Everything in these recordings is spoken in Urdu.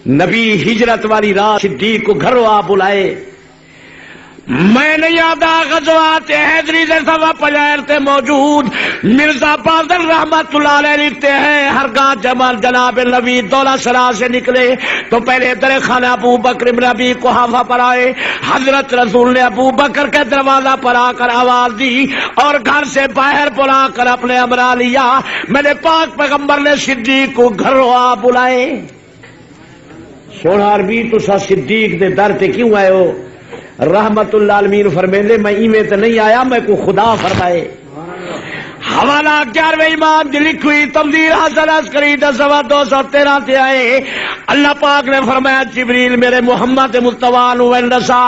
نبی ہجرت والی رات صدیق کو گھروں آ بلائے. میں نہیں یادا غزوات حیدری سے سوا پجائر تھے موجود. مرزا بادل رحمت اللہ علیہ لکھتے ہیں ہرگاہ جمال جناب نبی دولہ سرا سے نکلے تو پہلے در خانہ ابو بکر بن ابی قحافہ پر آئے. حضرت رسول نے ابو بکر کے دروازہ پر آ کر آواز دی اور گھر سے باہر بلا کر اپنے امرا لیا. میرے پاک پیغمبر نے صدیق کو گھروں آ بلائے. سونا عربی تسا صدیق دے در تے کیوں آئے ہو؟ رحمت اللہ عالمین فرمیندے میں ایویں تے نہیں آیا، میں کو خدا فرمائے. حوالہ 11ویں امام دی لکھی ہوئی تفسیر حسن عسکری 10/213 تے آئے. اللہ پاک نے فرمایا جبریل میرے محمد مصطفیٰ نو نسا.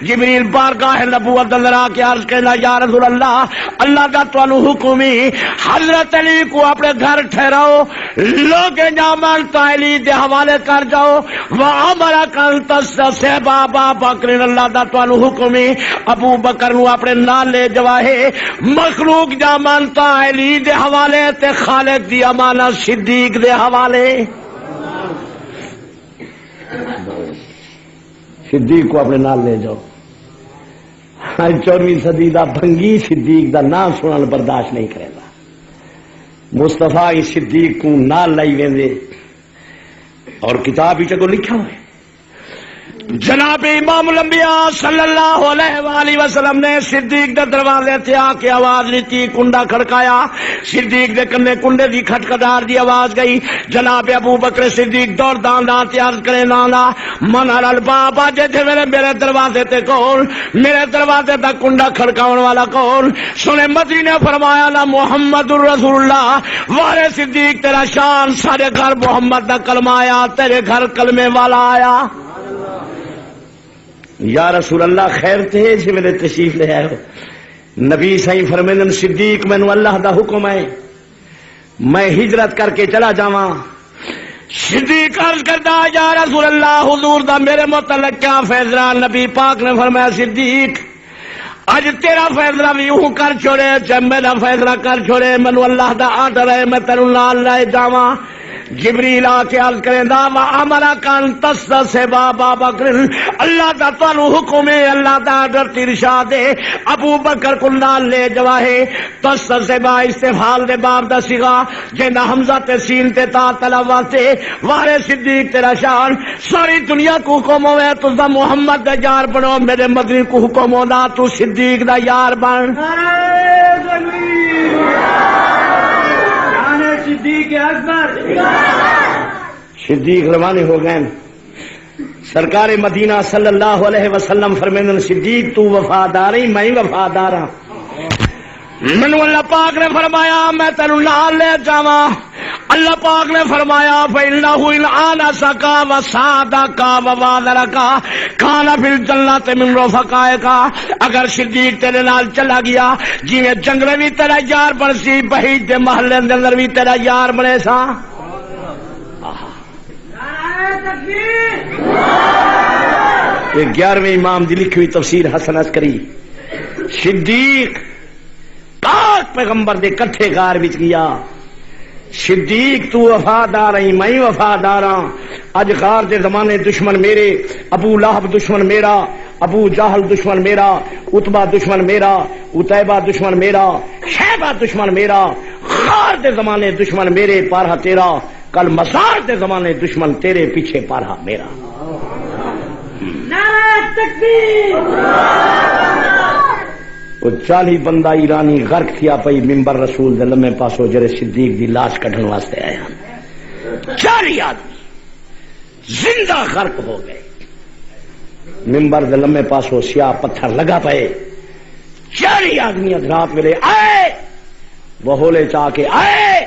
جبریل بارگاہ نبوت اندر آ کے عرض کہنا یا رسول اللہ دا تانوں حکم ہے حضرت علی کو اپنے گھر ٹھہراؤ، لوگ جامن علی دے حوالے کر جاؤ. وامرا کن تستسے بابا بکر، اللہ دا تانوں حکم ہے ابو بکر نو اپنے نال لے جواہے. مخلوق جامن علی دے حوالے تے خالق دی امانت صدیق دے حوالے. صدیق کو اپنے نال لے جاؤ. 14ویں صدی دا بھنگی صدیق دا نام سنن برداشت نہیں کرے گا. مصطفیٰ صدیق کو نال لائی ویندے اور کتاب ہی چکو لکھا ہوئے. جناب امام الانبیاء صلی اللہ علیہ وآلہ وسلم نے صدیق دے دروازے تے آ کے آواز لیتی، کنڈا کھڑکایا. صدیق دے کنے کنڈے دی کھٹکھٹار دی آواز گئی. جناب ابو بکر صدیق دور دان تے عرض کرے نانا من الباب اجے تھے میرے دروازے تے کون، میرے دروازے دا کنڈا کھڑکاون والا کون؟ سنے مدنی نے فرمایا نا محمد الرسول اللہ. وارے صدیق تیرا شان، سارے گھر محمد دا کلمہ آیا، تیرے گھر کلمے والا آیا. یا رسول اللہ خیر تھے جی میرے تشریف لے آئے ہو. نبی صحیح فرمیدن صدیق مینو اللہ دا حکم ہے میں ہجرت کر کے چلا جاواں. صدیق عرض کردا یا رسول اللہ حضور دا میرے متعلق کیا فیصلہ؟ نبی پاک نے فرمایا صدیق اج تیرا فیصلہ بھی یوں کر چھوڑے جب میرا فیصلہ کر چھوڑے. مینو اللہ دا آرڈر ہے میں تینوں نال لے جاواں. جبریل آ کے عرض کرے دا وامرا کان تستسے بابا بکر، اللہ دا تانوں حکم ہے، اللہ دا آرڈر ارشاد ہے ابو بکر کو نال لے جواہے. تستسے با استفعال دے باب دا صیغہ جندا حمزہ تے سین تے تا تلوا تے. وارے صدیق تیرا شان، ساری دنیا کو حکم ہوئے تو محمد دا یار بنو، میرے مدنی کو حکم ہونا تو صدیق دا یار بن. صدیق روانے ہو گئے. سرکار مدینہ صلی اللہ علیہ وسلم فرمیندن صدیق تو وفادار ہی میں وفادار ہاں. منو اللہ پاک نے فرمایا میں تینوں نال لے جاواں. اللہ پاک نے فرمایا فَإِنَّهُ إِنْ آنَسَكَ وَسَعَدَكَ وَوَعَدَكَ كَانَ فِي الْجَنَّةِ مِنْ رَفِقَائِكَ. اگر صدیق تیرے نال چلا گیا جویں جنگل بھی تیرا یار بن سی، بہیج دے محلے دے اندر بھی تیرا یار بنے سا. یہ 11ویں امام دی لکھی ہوئی تفسیر حسن عسکری. صدیق پاک پیغمبر دے کٹھے غار وچ گیا. صدیق تو وفادار ہے میں وفادار ہاں. اج غار دے زمانے دشمن میرے، ابو لہب دشمن میرا، ابو جہل دشمن میرا، عتبہ دشمن میرا، عتیبہ دشمن میرا، شیبہ دشمن میرا. غار دے زمانے دشمن میرے پارہ تیرا، کل مزار دے زمانے دشمن تیرے پیچھے پارہ میرا. نعرہ تکبیر. وہ 40 بندہ ایرانی غرق تھیا پئی ممبر رسول دے لمے پاسو جڑے صدیق دی لاش کڈھن واسطے آئے ہیں. 40 آدمی زندہ غرق ہو گئے. ممبر دے لمے پاسو سیاہ پتھر لگا پئے. 40 آدمی رات ویلے آئے، وہ ہولے چاہ کے آئے،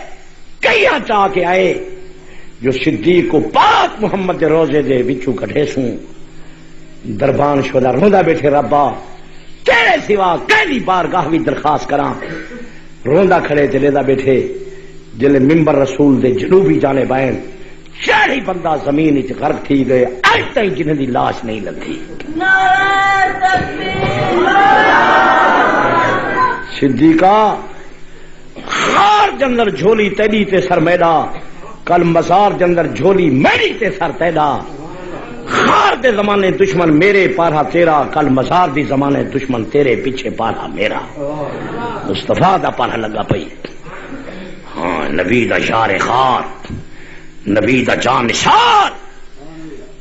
کئیاں چاہ کے آئے جو صدیق کو پاک محمد دے روزے دے بچو کڈھے سوں. دربان شودا روندا بیٹھے ربا تیرے سوا کہلی بارگاہ بھی درخواست کراں. روندا کھڑے تے لیدا بیٹھے. جلے ممبر رسول دے جنوبی جانے بائن 40 بندہ زمین وچ غرق تھی گئے. اج تائیں جنہاں دی لاش نہیں لبھی. نعرہ تکبیر. صدیقہ غار دے اندر جھولی تیڈی تے سر میڈا، کل مزار دے اندر جھولی میری تے سر تیڈا. خار دے زمانے دشمن میرے پارا تیرا، کل مزار دی زمانے دشمن تیرے پیچھے پارا میرا. مصطفیٰ دا پارا لگا پئی. ہاں نبی دا شار خار، نبی دا جان نثار،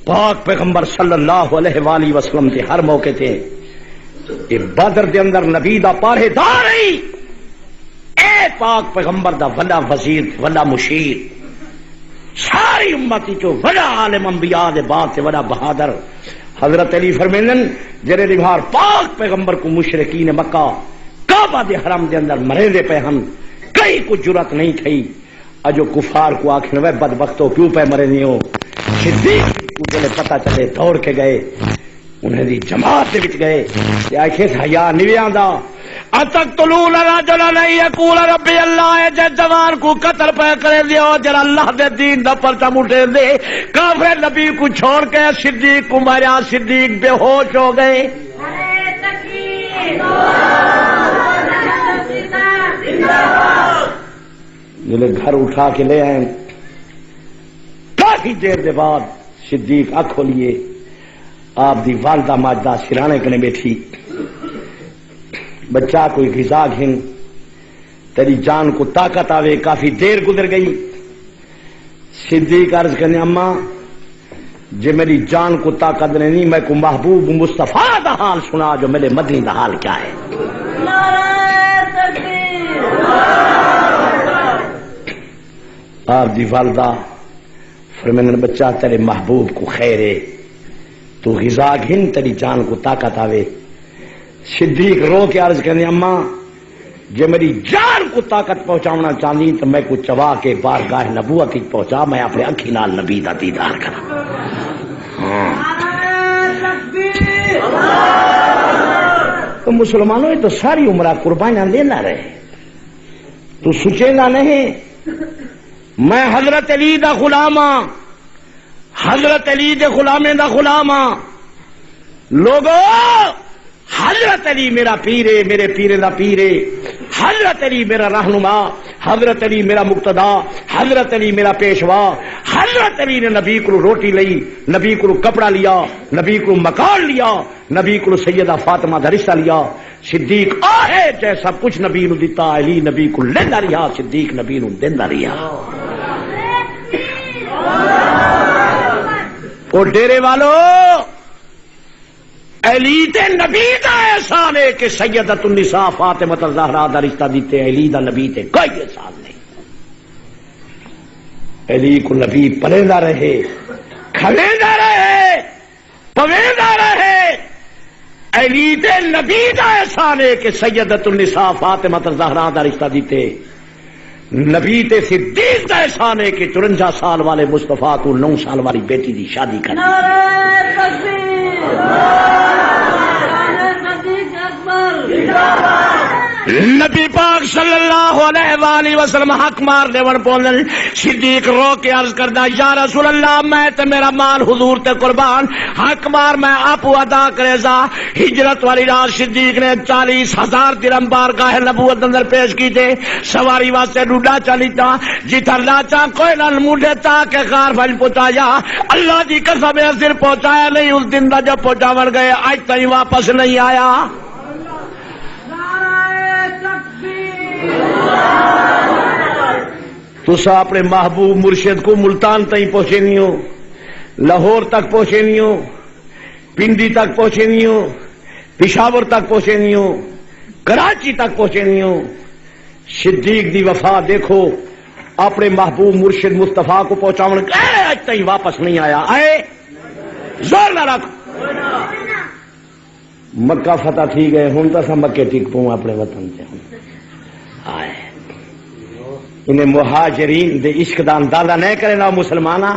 پاک پیغمبر صلی اللہ علیہ وآلہ وسلم کے ہر موقع تھے. یہ بدر دے اندر نبی دا پارے دار ہی اے پاک پیغمبر دا ولا وزیر ولا مشیر، ساری امتی چو ولا عالم انبیاء دے بعد سے ولا بہادر حضرت علی فرمیندن جڑے دیوار پاک پیغمبر کو مشرکین مکہ کعبہ دے حرم دے اندر مرے دے پہ ہم کئی کو جرات نہیں تھی. اجو کفار کو آخر وہ بدبختوں کیوں پہ مرے نہیں ہو. صدیق کو جلے پتہ چلے دوڑ کے گئے، انہیں دی جماعت دے وچ گئے تے آکھے حیا نہیں آندا اتقتلون رجلا یقول ربی اللہ، جے جوان کو قتل پہ کرے دیو جڑا اللہ دے دین دا پرچم اٹھے دے. کافر نبی کو چھوڑ کے صدیق کو ماریا، صدیق بے ہوش ہو گئے. جلے گھر اٹھا کے لے آئے، کافی دیر دے بعد صدیق آنکھ کھولیے، آپ دی والدہ ماجدہ سرانے کنے بیٹھی. بچہ کوئی غذا گھن، تیری جان کو طاقت آوے. کافی دیر گزر گئی. صدیق عرض کرنے اماں جے میری جان کو طاقت نہیں، میں کو محبوب مصطفیٰ دا حال سنا جو میرے مدنی دا حال کیا ہے. آپ دی والدہ فرمائیں بچہ تیرے محبوب کو خیر ہے، تو غذا گھن تیری جان کو طاقت آوے. صدیق رو کے عرض کرنے اماں جے میری جان کو طاقت پہنچانا چاہتی تو میں کو چوا کے بارگاہ نبوت پہنچا، میں اپنے اکھی نال نبی دا دیدار کرا. تو مسلمانوں یہ تو ساری عمرہ قربانیاں دینا رہے. تو سوچے گا نہیں میں حضرت علی دا غلام ہاں، حضرت علی دے غلامے دا غلام ہاں. لوگو حضرت علی میرا پیر ہے، میرے پیر دا پیر ہے. حضرت علی میرا رہنما، حضرت علی میرا مقتدا، حضرت علی میرا پیشوا. حضرت علی نے نبی کو روٹی لئی، نبی کو کپڑا لیا، نبی کو مکان لیا، نبی کو سیدہ فاطمہ دا رشتہ لیا. صدیق آہے جے سب کچھ نبی نو دیتا، علی نبی کو لیندا رہا، صدیق نبی نو دیندا رہا. او ڈیرے والو علی تے نبی دا احسان ہے کہ سیدۃ النساء فاطمہ الزہرا دا رشتہ دیتے. علی دا نبی تے کوئی احسان نہیں. علی کو نبی پلیندہ رہے، کھلیندہ رہے، پویندہ رہے. علی تے نبی دا احسان ہے کہ سیدۃ النساء فاطمہ الزہرا دا رشتہ دیتے. نبی تے صدیق دا احسان ہے کہ 54 سال والے مصطفیٰ کو 9 سال والی بیٹی دی شادی کر دی. نبی پاک صلی اللہ علیہ وآلہ وسلم حق مار دے ون پولن. صدیق رو کے عرض کردا یا رسول اللہ میں تے میرا مال حضور تے قربان، حق مار میں آپ ادا کرے زا. ہجرت والی رات صدیق نے 40,000 درہم بارگاہ نبوت اندر پیش کی تھے. سواری واسطے ڈوڈا چلی تا جتھا لاچا کوئی نال مونڈے تا کہ غار بھل پہنچایا. اللہ دی قسم ہے صرف پہنچایا نہیں، اس دن دا جب پہنچاون گئے آج تک واپس نہیں آیا. تسا اپنے محبوب مرشد کو ملتان تک پہنچے نہیں ہو، لاہور تک پہنچے نہیں ہو، پنڈی تک پہنچے نہیں ہو، پشاور تک پہنچے نہیں ہو، کراچی تک پہنچے نہیں ہو. صدیق دی وفا دیکھو، اپنے محبوب مرشد مصطفیٰ کو پہنچاون گئے آج تک واپس نہیں آیا. آئے زور نہ رکھ. مکہ فتح تھی گئے، ہوں تو سا مکے ٹک پوں اپنے وطن سے. آئے انہیں مہاجرین دے عشق دا اندازہ نہیں کرے نا مسلمانہ.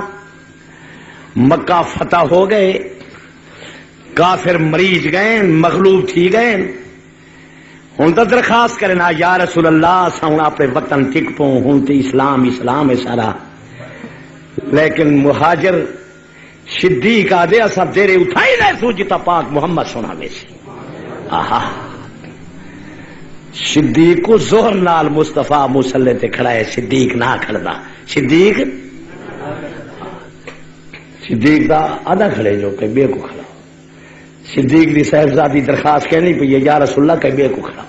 مکہ فتح ہو گئے، کافر مریض گئے، مغلوب تھی گئے. ہوں تو درخواست کرے نا یا رسول اللہ سا اپنے وطن ٹک پوں، ہوں تو اسلام اسلام ہے سارا. لیکن مہاجر صدیق آدھے سب دیرے اٹھائی دے سو جتا پاک محمد سنا میں سے. آہا صدیق کو زہر نال مصطفیٰ مصلی تے کھڑا ہے، صدیق نہ کھڑدا. صدیق دا آدھا کھڑے جو کہ بے کو کھڑا صدیق دی صاحبزادی درخواست کہنی پئی ہے یا رسول اللہ کہ بے کو کھڑا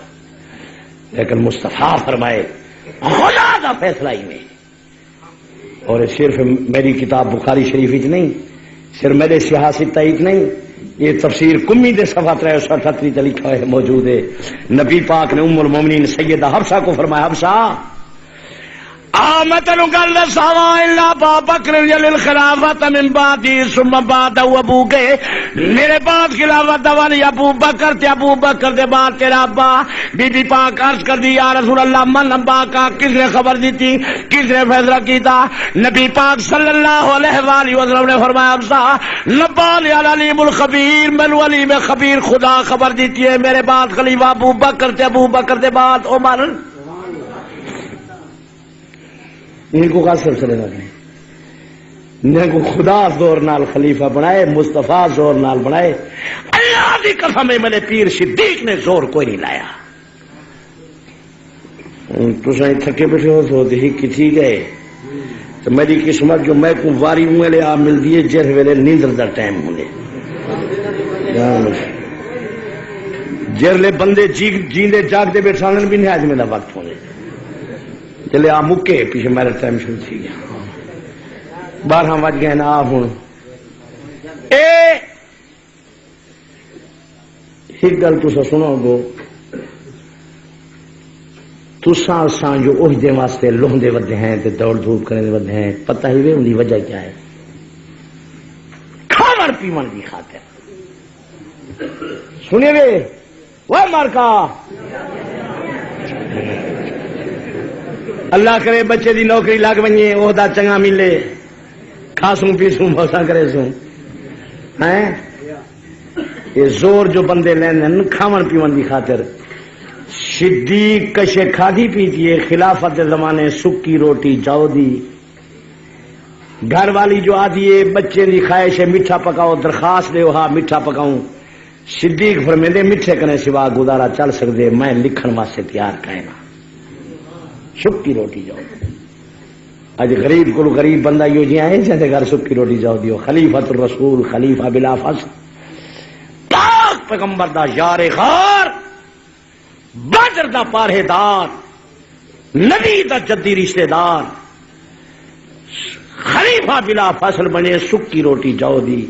لیکن مصطفیٰ فرمائے خدا کا فیصلہ ہی نہیں. اور صرف میری کتاب بخاری شریف ہی نہیں صرف میرے سیاسی تائید نہیں یہ تفسیر کمی دے صفحہ 338 تے لکھا ہے موجود ہے. نبی پاک نے ام المومنین سیدہ حفصہ کو فرمایا حفصہ آمتن قال سوا الا ابا بکر للخلافت من بعدی ثم بعد ابو کے میرے بعد خلافت والی ابو بکر تے ابو بکر دے بعد تیرا ابا بی بی پاک عرض کر دی یا رسول اللہ من ابا کا کس نے خبر دی تھی کس نے فیصلہ کیتا. نبی پاک صلی اللہ علیہ وآلہ وسلم نے فرمایا حفصہ نبانی العلیم الخبیر من ولی میں خبیر خدا خبر دیتی ہے میرے بعد خلیفہ ابو بکر تے ابو بکر دے بعد عمر. ان کو کا سلسلے نہ کو خدا زور نال خلیفہ بنائے مصطفیٰ زور نال بنائے. اللہ دی قسم میرے پیر صدیق نے زور کوئی نہیں لایا. تساں تھکے بیٹھے ہو تو ہی کتھی گئے تو میری قسمت جو میں کو واری ویلے آ ملدی ہے جس ویلے نیندر دا ٹائم ہونے جرلے بندے جیندے جاگدے بیٹھانن بھی نہیں آج میرا وقت ہونے چلے آ مکے پیچھے میرا ٹائم شروع تھی گیا 12 بج گئے نا ہوں ایک گل تسا سنو گو تسا جو عہدے واسطے لوہندے ودے ہیں تے دوڑ دھوپ کرنے ودے ہیں پتہ ہی ان کی وجہ کیا ہے کھاون پیون کی خاطر. سنیے وے وہ مارکا اللہ کرے بچے دی نوکری لگ بنیے عہدہ چنگا ملے کھاسوں پیسوں بوسا کرے سوں ہیں یہ زور جو بندے لین کھاون پیون کی خاطر. صدیق کشے کھادی پیتی ہے خلافت زمانے سکی روٹی جاؤ دی گھر والی جو آدھی ہے بچے دی خواہش ہے میٹھا پکاؤ درخواست دے ہاں میٹھا پکاؤں. صدیق فرمیندے میٹھے کنے سوا گزارا چل سکتے میں لکھن واسطے تیار کہنا سکی روٹی جاؤ. اج غریب کو غریب بندہ یوں جی آئے جیسے گھر سکی روٹی جاؤ دیو. خلیفۃ الرسول خلیفہ بلا فصل پاک پیغمبر دا یار غار بدر دا پارہے دار نبی دا جدی رشتے دار خلیفہ بلا فصل بنے سکی روٹی جاؤ دی.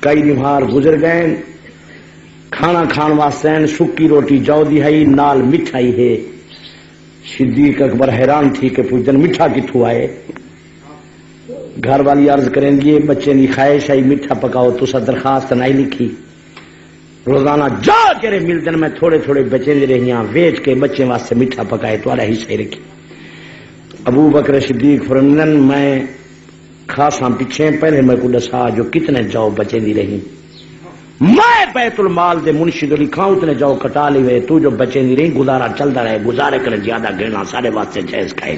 کئی نمہار گزر گئے کھانا کھان واسطے سکی روٹی جاؤ دی ہے نال مٹھائی ہے. صدیق اکبر حیران تھی کہ پوچھن میٹھا کتوں آئے. گھر والی عرض کریں گے بچے کی خواہش آئی میٹھا پکاؤ تو درخواست نہیں لکھی روزانہ جا تیرے مل دن میں تھوڑے تھوڑے بچے دے رہی ہیں ویچ کے بچے واسطے میٹھا پکائے تو ہی صحیح رکھی. ابو بکر صدیق فرماندن میں خاصا پیچھے پہلے میں کو دسا جو کتنے جاؤ بچے دی رہی میں بیت المال دے منشی کو لکھاؤں اتنے جاؤ کٹا لی وے تو جو بچے دی رہی گزارا چلتا رہے گزارے کر زیادہ گرنا سارے واسطے جائز کھائے.